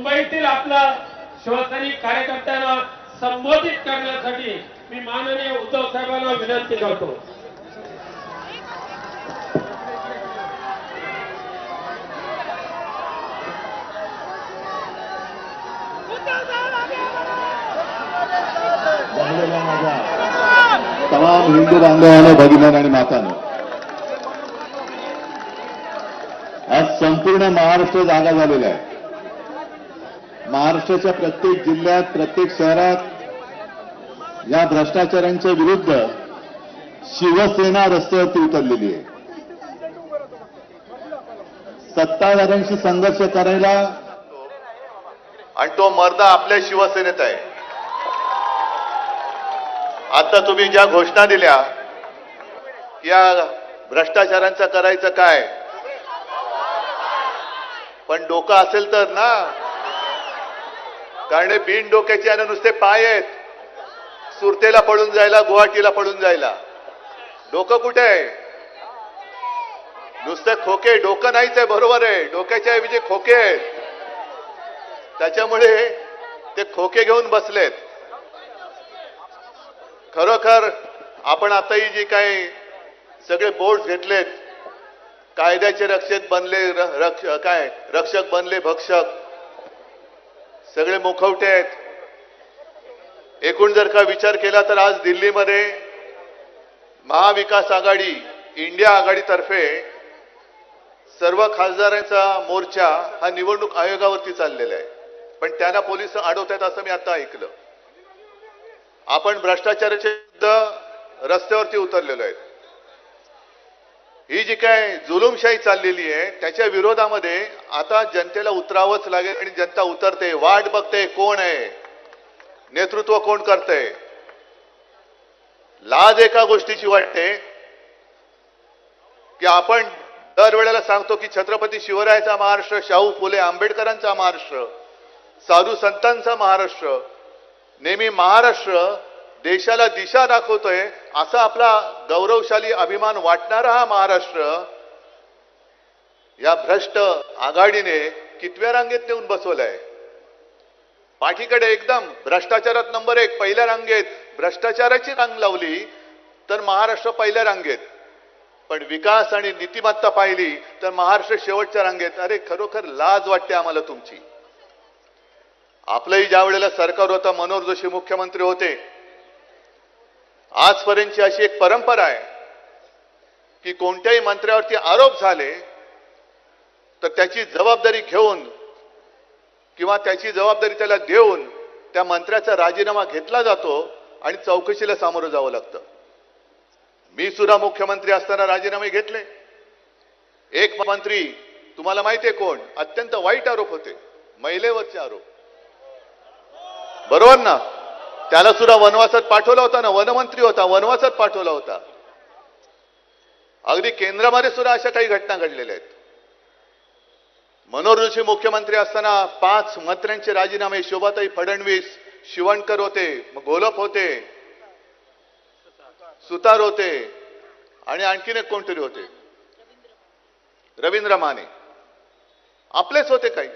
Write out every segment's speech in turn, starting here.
मुंबईतील आपला शिवसैनिक कार्यकर्त्यांना संबोधित करण्यासाठी मी माननीय उद्धव साहेबांना विनंती करतो. तमाम हिंदू बांधवांनो, भगिनींनो आणि मातांनो, आज संपूर्ण महाराष्ट्र जागा झालेला आहे. महाराष्ट्राच्या प्रत्येक जिल्ह्यात, प्रत्येक शहरात या भ्रष्टाचारांच्या विरुद्ध शिवसेना रस्त्यावरती उतरलेली आहे. सत्ताधाऱ्यांशी संघर्ष करायला, आणि तो मर्दा आपल्या शिवसेनेत आहे. आता तुम्ही ज्या घोषणा दिल्या, या भ्रष्टाचारांचं करायचं काय, पण डोकं असेल तर ना, कारण बिन डोक्याचे आणि नुसते पाय आहेत. सुरतेला पळून जायला, गुवाहाटीला पळून जायला. डोकं कुठे आहे? नुसते खोके. डोकं नाहीच आहे, बरोबर आहे, डोक्याच्या ऐवजी खोके आहेत. त्याच्यामुळे ते खोके घेऊन बसलेत. खरोखर आपण आताही जी काही सगळे बोर्ड घेतलेत, कायद्याचे रक्षक बनले, रक्षक बनले भक्षक, सगळे मुखवटे आहेत. एकूण जर का विचार केला तर आज दिल्लीमध्ये महाविकास आघाडी, इंडिया आघाडीतर्फे सर्व खासदारांचा मोर्चा हा निवडणूक आयोगावरती चाललेला आहे. पण त्यांना पोलिस अडवतात असं मी आता ऐकलं. आपण भ्रष्टाचाराच्या विरुद्ध रस्त्यावरती उतरलेलो आहे. ही जी काय जुलूमशाही चाललेली आहे त्याच्या विरोधामध्ये आता जनतेला उतरावंच लागेल, आणि जनता उतरते. वाट बघते कोण आहे, नेतृत्व कोण करते. लाज एका गोष्टीची वाटते की आपण दरवेळेला सांगतो की छत्रपती शिवरायाचा महाराष्ट्र, शाहू फुले आंबेडकरांचा महाराष्ट्र, साधू संतांचा महाराष्ट्र, नेहमी महाराष्ट्र देशाला दिशा दाखवतोय असा आपला गौरवशाली अभिमान वाटणारा हा महाराष्ट्र या भ्रष्ट आघाडीने कितव्या रांगेत नेऊन बसवलाय. पाठीकडे एकदम भ्रष्टाचारात नंबर 1 पहिल्या रांगेत भ्रष्टाचाराची रांग लावली तर महाराष्ट्र पहिल्या रांगेत, पण विकास आणि नीतिमत्ता पाहिली तर महाराष्ट्र शेवटच्या रांगेत. अरे खरोखर लाज वाटते आम्हाला तुमची. आपलंही ज्या वेळेला सरकार होतं, मनोहर जोशी मुख्यमंत्री होते, आजपर्यंतची अशी एक परंपरा आहे की कोणत्याही मंत्र्यावरती आरोप झाले तर त्याची जबाबदारी घेऊन किंवा त्याची जबाबदारी त्याला देऊन त्या मंत्र्याचा राजीनामा घेतला जातो आणि चौकशीला सामोरं जावं लागतं. मी सुद्धा मुख्यमंत्री असताना राजीनामे घेतले. एक मंत्री तुम्हाला माहिती आहे कोण, अत्यंत वाईट आरोप होते, महिलेवरचे आरोप, बरोबर ना. त्याला सुद्धा वनवासात पाठवला होता ना, वनमंत्री होता, वनवासात पाठवला होता. अगदी केंद्रामध्ये सुद्धा अशा काही घटना घडलेल्या आहेत. मनोहर जोशी मुख्यमंत्री असताना 5 मंत्र्यांचे राजीनामे, शोभाताई फडणवीस, शिवणकर होते, घोलप होते, सुतार होते, आणि आणखीन एक कोणतरी होते, रवींद्र माने, आपलेच होते काही.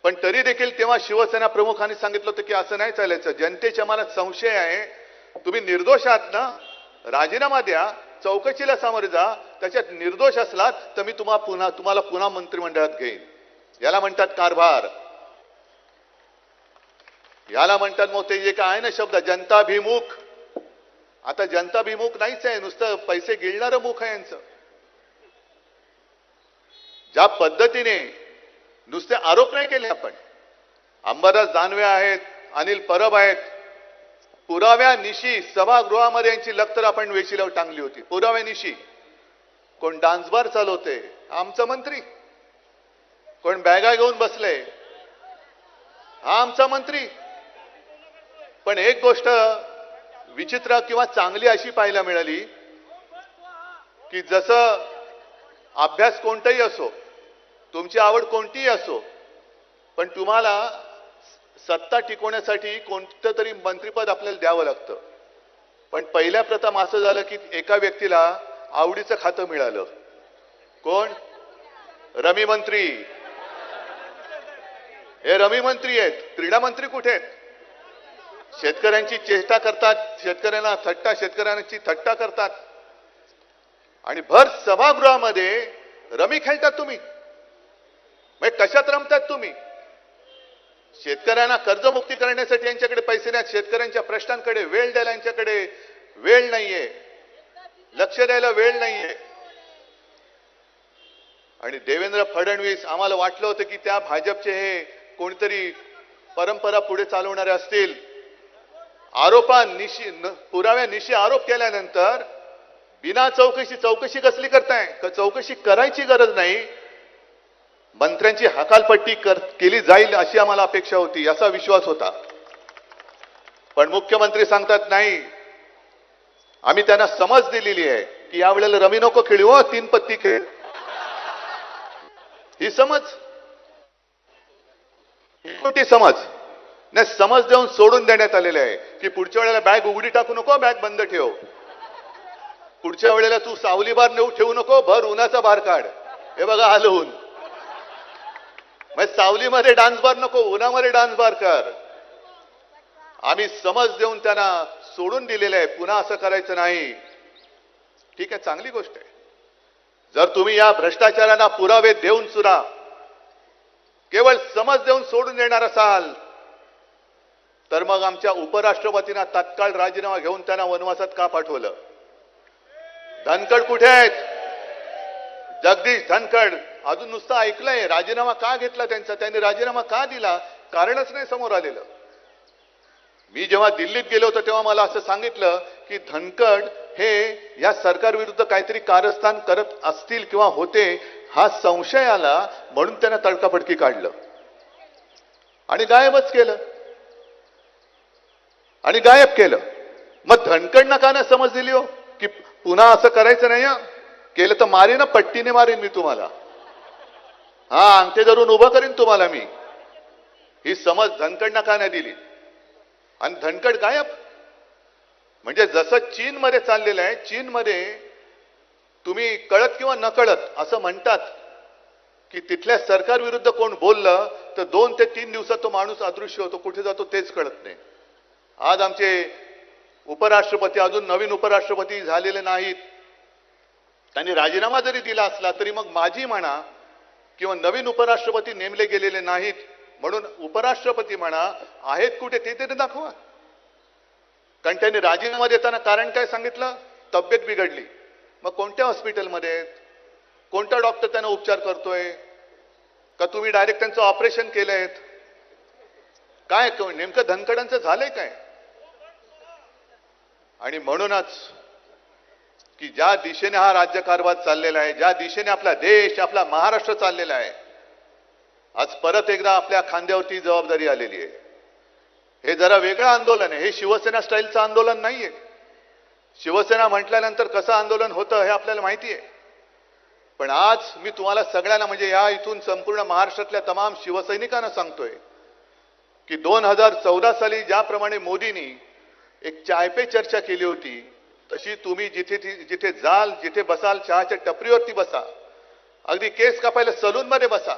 पण तरी देखील तेव्हा शिवसेना प्रमुखांनी सांगितलं होतं की असं नाही चालायचं, जनतेच्या मनात संशय आहे, तुम्ही निर्दोष आहात ना, राजीनामा द्या, चौकशीला सामोरे जा, त्याच्यात निर्दोष असलात तर मी तुम्हाला पुन्हा मंत्रिमंडळात घेईन. याला म्हणतात कारभार, याला म्हणतात मग ते जे काय आहे ना शब्द जनताभिमुख. आता जनताभिमुख नाहीच आहे, नुसतं पैसे गिळणारं मुख आहे यांचं. ज्या पद्धतीने नुसते आरोप नाही केले आपण, अंबादास दानवे आहेत, अनिल परब आहेत, पुराव्यानिशी सभागृहामध्ये यांची लक्तर आपण वेशीला टांगली होती. पुराव्यानिशी कोण डान्स बार चालवते, आमचा मंत्री, कोण बॅगा घेऊन बसले, हा आमचा मंत्री. पण एक गोष्ट विचित्र किंवा चांगली अशी पाहायला मिळाली की जसं अभ्यास कोणताही असो, तुमची आवड कोणतीही असो, पण तुम्हाला सत्ता टिकवण्यासाठी कोणतं तरी मंत्रिपद आपल्याला द्यावं लागतं. पण पहिल्या प्रथम असं झालं की एका व्यक्तीला आवडीचं खातं मिळालं. कोण? रमी मंत्री. हे रमी मंत्री आहेत, क्रीडा मंत्री कुठे आहेत? शेतकऱ्यांची चेष्टा करतात, शेतकऱ्यांची थट्टा करतात आणि भर सभागृहामध्ये रमी खेळतात तुम्ही. मग कशात रमतात तुम्ही? शेतकऱ्यांना कर्जमुक्ती करण्यासाठी यांच्याकडे पैसे नाहीत, शेतकऱ्यांच्या प्रश्नांकडे वेळ द्यायला यांच्याकडे वेळ नाहीये, लक्ष द्यायला वेळ नाहीये. आणि देवेंद्र फडणवीस, आम्हाला वाटलं होतं की त्या भाजपचे हे कोणीतरी परंपरा पुढे चालवणारे असतील. पुराव्यानिशी आरोप केल्यानंतर बिना चौकशी कसली करताय? चौकशी करायची गरज नाही, मंत्र्यांची हकालपट्टी केली जाईल अशी आम्हाला अपेक्षा होती, याचा विश्वास होता. पण मुख्यमंत्री सांगतात नाही, आम्ही त्यांना समज दिलेली आहे की यावेळेला रमी नको खेळू, 3 पत्ती खेळ. ही समज, कोणती समज नाही, समज देऊन सोडून देण्यात आलेले आहे की पुढच्या वेळेला बॅग उघडी टाकू नको, बॅग बंद ठेव. पुढच्या वेळेला तू सावली बार नेऊ ठेवू नको, भर उन्हाचा बार काढ. हे बघा आलं ऊन. मग सावलीमध्ये डान्स बार नको, उन्हामध्ये डान्स बार कर. आम्ही समज देऊन त्यांना सोडून दिलेलं आहे, पुन्हा असं करायचं नाही. ठीक आहे, चांगली गोष्ट आहे. जर तुम्ही या भ्रष्टाचारांना पुरावे देऊन सुद्धा केवळ समज देऊन सोडून देणार असाल तर मग आमच्या उपराष्ट्रपतींना तात्काळ राजीनामा घेऊन त्यांना वनवासात का पाठवलं? धनखड कुठे आहेत? जगदीश धनखड अजून नुसतं ऐकलंय, राजीनामा का घेतला त्यांचा, त्यांनी राजीनामा का दिला? कारणच नाही समोर आलेलं. मी जेव्हा दिल्लीत गेलो होतो तेव्हा मला असं सांगितलं की धनखड हे या सरकार विरुद्ध काहीतरी कारस्थान करत असतील किंवा होते, हा संशय आला म्हणून त्यांना तडकाफडकी काढलं आणि गायबच केलं आणि गायब केलं. मग धनखडनं का नाही समज दिली हो की पुन्हा असं करायचं नाही? केलं तर मारीन, पट्टीने मारीन मी तुम्हाला, अंगठे धरून उभं करीन तुम्हाला मी. ही समज धनखडनं का नाही दिली? आणि धनखड गायब. म्हणजे जसं चीनमध्ये चाललेलं आहे, चीनमध्ये तुम्ही कळत किंवा नकळत असं म्हणतात की तिथल्या सरकार विरुद्ध कोण बोललं तर 2 ते 3 दिवसात तो माणूस अदृश्य होतो, कुठे जातो तेच कळत नाही. आज आमचे उपराष्ट्रपती, अजून नवीन उपराष्ट्रपती झालेले नाहीत, त्यांनी राजीनामा जरी दिला असला तरी मग माझी म्हणा किंवा नवीन उपराष्ट्रपती नेमले गेलेले नाहीत म्हणून उपराष्ट्रपती म्हणा आहेत कुठे ते तरी दाखवा. कारण त्यांनी राजीनामा देताना कारण काय सांगितलं? तब्येत बिघडली. मग कोणत्या हॉस्पिटलमध्ये आहेत? कोणता डॉक्टर त्यांना उपचार करतोय? का तुम्ही डायरेक्ट त्यांचं ऑपरेशन केलंय? काय नेमकं धनखडांचं झालंय काय? आणि म्हणूनच की ज्या दिशेने हा राज्यकारभार चाललेला आहे, ज्या दिशेने आपला देश, आपला महाराष्ट्र चाललेला आहे, आज परत एकदा आपल्या खांद्यावरती जबाबदारी आलेली आहे. हे जरा वेगळं आंदोलन आहे, हे शिवसेना स्टाईलचं आंदोलन नाहीये. शिवसेना म्हटल्यानंतर कसं आंदोलन होतं हे आपल्याला माहिती आहे. पण आज मी तुम्हाला सगळ्यांना, म्हणजे या इथून संपूर्ण महाराष्ट्रातल्या तमाम शिवसैनिकांना सांगतोय की 2014 साली ज्याप्रमाणे मोदींनी एक चाय पे चर्चा केली होती, तशी तुम्ही जिथे जाल, जिथे बसाल, चहाच्या टपरीवरती बसा, अगदी केस कापायला सलून मध्ये बसा,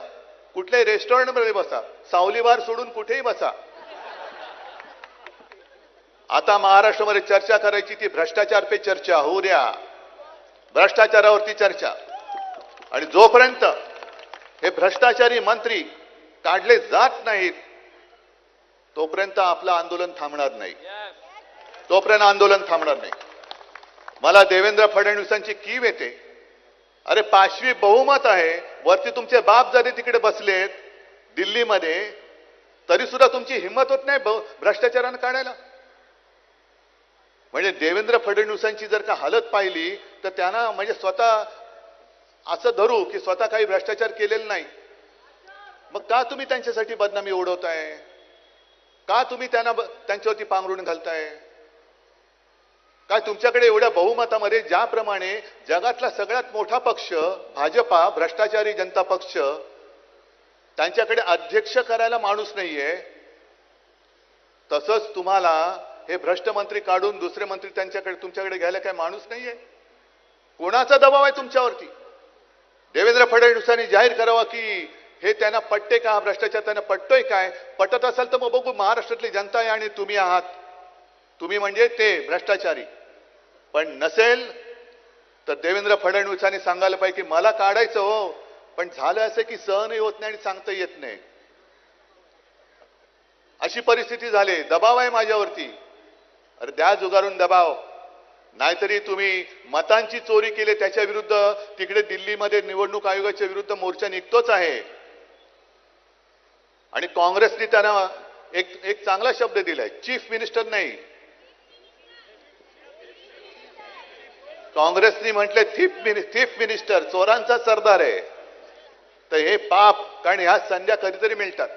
कुठल्याही रेस्टॉरंट मध्ये बसा, सावली बार सोडून कुठेही बसा. आता महाराष्ट्रामध्ये चर्चा करायची ती भ्रष्टाचार पे चर्चा होऊ द्या, भ्रष्टाचारावरती चर्चा. आणि जोपर्यंत हे भ्रष्टाचारी मंत्री काढले जात नाहीत तोपर्यंत आपलं आंदोलन थांबणार नाही, तोपर्यंत आंदोलन थांबणार नाही. मला देवेंद्र फडणवीसांची कीव येते. अरे 5वी बहुमत आहे, वरती तुमचे बाप जरी तिकडे बसलेत दिल्लीमध्ये, तरी सुद्धा तुमची हिंमत होत नाही भ्रष्टाचारानं काढायला. म्हणजे देवेंद्र फडणवीसांची जर का हालत पाहिली तर त्यांना म्हणजे स्वतः असं धरू की स्वतः काही भ्रष्टाचार केलेला नाही. मग का तुम्ही त्यांच्यासाठी बदनामी उडवताय? का तुम्ही त्यांच्यावरती पांघरुण घालताय? काय तुमच्याकडे एवढ्या बहुमतामध्ये, ज्याप्रमाणे जगातला सगळ्यात मोठा पक्ष भाजपा, भ्रष्टाचारी जनता पक्ष, त्यांच्याकडे अध्यक्ष करायला माणूस नाहीये, तसंच तुम्हाला हे भ्रष्ट मंत्री काढून दुसरे मंत्री तुमच्याकडे घ्यायला काय माणूस नाहीये? कोणाचा दबाव आहे तुमच्यावरती? देवेंद्र फडणवीसांनी जाहीर करावा की हे त्यांना पटते का? हा भ्रष्टाचार त्यांना पटतोय काय? पटत असेल तर मग बघू महाराष्ट्रातली जनता आहे आणि तुम्ही आहात, तुम्ही म्हणजे ते भ्रष्टाचारी. पण नसेल तर देवेंद्र फडणवीसांनी सांगायला पाहिजे की मला काढायचं हो, पण झालं असं की सहनही होत नाही आणि सांगता येत नाही. अशी परिस्थिती झाली. दबाव आहे माझ्यावरती. अरे द्या जुगारून दबाव. नाहीतरी तुम्ही मतांची चोरी केली त्याच्या विरुद्ध तिकडे दिल्लीमध्ये निवडणूक आयोगाच्या विरुद्ध मोर्चा निघतोच आहे. आणि काँग्रेसने त्यांना एक चांगला शब्द दिलाय, चीफ मिनिस्टर नाही, काँग्रेसने म्हटले थीफ मिनिस्टर, चोरांचा सरदार आहे. तर हे पाप, कारण ह्या संध्या कधीतरी मिळतात,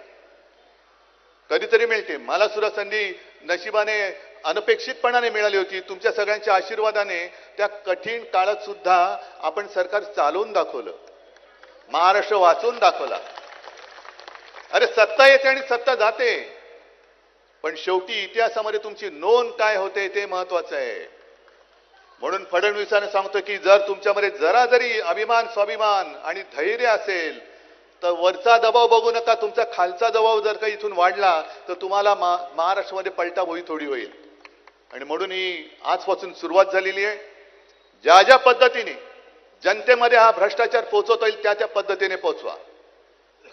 कधीतरी मिळते. मला सुद्धा संधी नशिबाने अनपेक्षितपणाने मिळाली होती. तुमच्या सगळ्यांच्या आशीर्वादाने त्या कठीण काळात सुद्धा आपण सरकार चालवून दाखवलं, महाराष्ट्र वाचवून दाखवला. अरे सत्ता येते आणि सत्ता जाते, पण शेवटी इतिहासामध्ये तुमची नोंद काय होते ते महत्वाचं आहे. म्हणून फडणवीसांना सांगतो की जर तुमच्यामध्ये जरा जरी अभिमान, स्वाभिमान आणि धैर्य असेल तर वरचा दबाव बघू नका, तुमचा खालचा दबाव जर का इथून वाढला तर तुम्हाला महाराष्ट्रामध्ये पलटा भोई थोडी होईल. आणि म्हणून ही आजपासून सुरुवात झालेली आहे. ज्या ज्या पद्धतीने जनतेमध्ये हा भ्रष्टाचार पोहोचवता येईल त्या पद्धतीने पोहोचवा.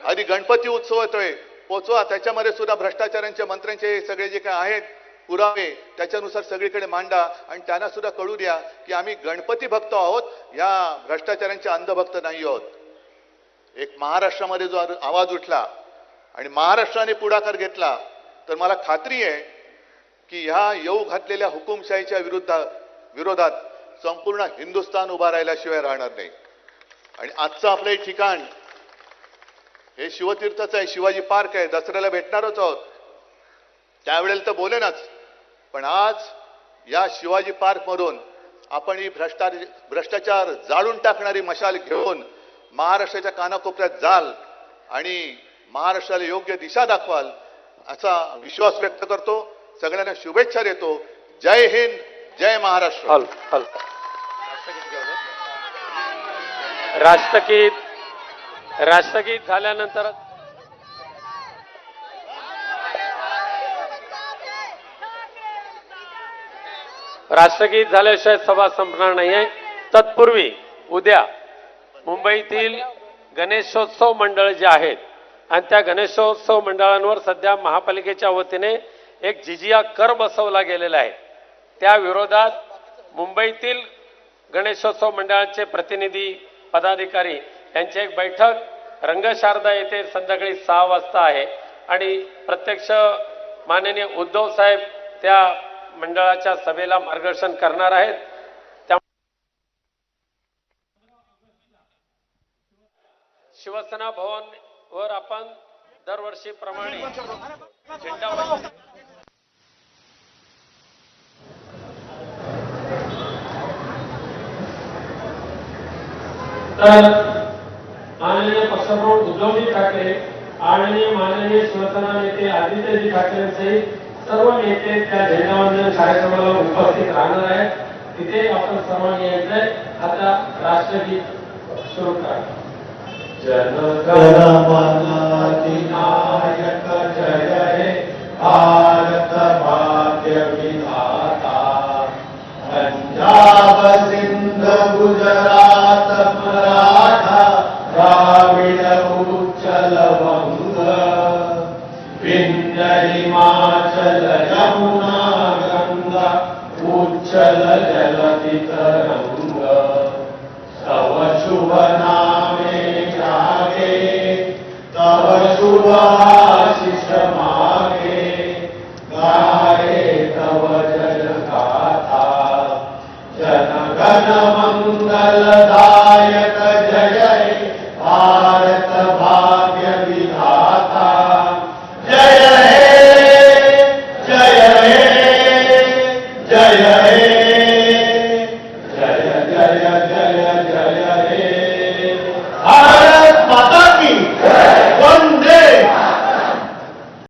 आधी गणपती उत्सव येतोय, पोहोचवा, त्याच्यामध्ये सुद्धा भ्रष्टाचारांच्या मंत्र्यांचे सगळे जे काय आहेत पुरावे त्याच्यानुसार सगळीकडे मांडा आणि त्यांना सुद्धा कळू द्या की आम्ही गणपती भक्त आहोत, या भ्रष्टाचारांचे अंधभक्त नाही आहोत. एक महाराष्ट्रामध्ये जो आवाज उठला आणि महाराष्ट्राने पुढाकार घेतला तर मला खात्री आहे की ह्या येऊ घातलेल्या हुकुमशाहीच्या विरोधात संपूर्ण हिंदुस्थान उभा राहिल्याशिवाय राहणार नाही. आणि आजचं आपलं हे ठिकाण हे शिवतीर्थच आहे, शिवाजी पार्क आहे, दसऱ्याला भेटणारच आहोत, त्यावेळेला तर बोलेनच. पण आज या शिवाजी पार्क मधून आपण ही भ्रष्टाचार जाळून टाकणारी मशाल घेऊन महाराष्ट्राच्या कानाकोपऱ्यात जाल आणि महाराष्ट्राला योग्य दिशा दाखवाल असा विश्वास व्यक्त करतो. सगळ्यांना शुभेच्छा देतो. जय हिंद, जय महाराष्ट्र. राष्ट्रगीत झाल्यानंतर राष्ट्रगीत झाल्याशिवाय सभा संपणार नाहीये. तत्पूर्वी उद्या मुंबईतील गणेशोत्सव मंडळ जे आहेत आणि त्या गणेशोत्सव मंडळांवर सध्या महापालिकेच्या वतीने एक जिजिया कर बसवला गेलेला आहे. त्या विरोधात मुंबईतील गणेशोत्सव मंडळाचे प्रतिनिधी, पदाधिकारी यांची एक बैठक रंगशारदा येथे संध्याकाळी 6 वाजता आहे आणि प्रत्यक्ष माननीय उद्धव साहेब त्या मंडळाच्या सभेला मार्गदर्शन करणार आहेत. शिवसेना भवन वर आपण दरवर्षीप्रमाणे झेंडा तर माननीय पक्षप्रमुख उद्धवजी ठाकरे आणि माननीय शिवसेना नेते आदित्यजी ठाकरेंसहित सर्व नेते त्या झेंडावंदन कार्यक्रमाला उपस्थित राहणार आहेत. तिथे आपण सर्वांनी यायचंय. आता राष्ट्रगीत सुरू करा. जनगण मन अधिनायक जय हे भारत भाग्य विधाता. पंजाब सिंध गुजरात मराठा द्राविड उच्चल वंग. विंध्य हिमाचल यमुना गंगा उच्चल जलधि तरंग. तव शुभ नामे जागे तव शुभ आशीष मागे. गाये तव जय गाथा जन गण मंगल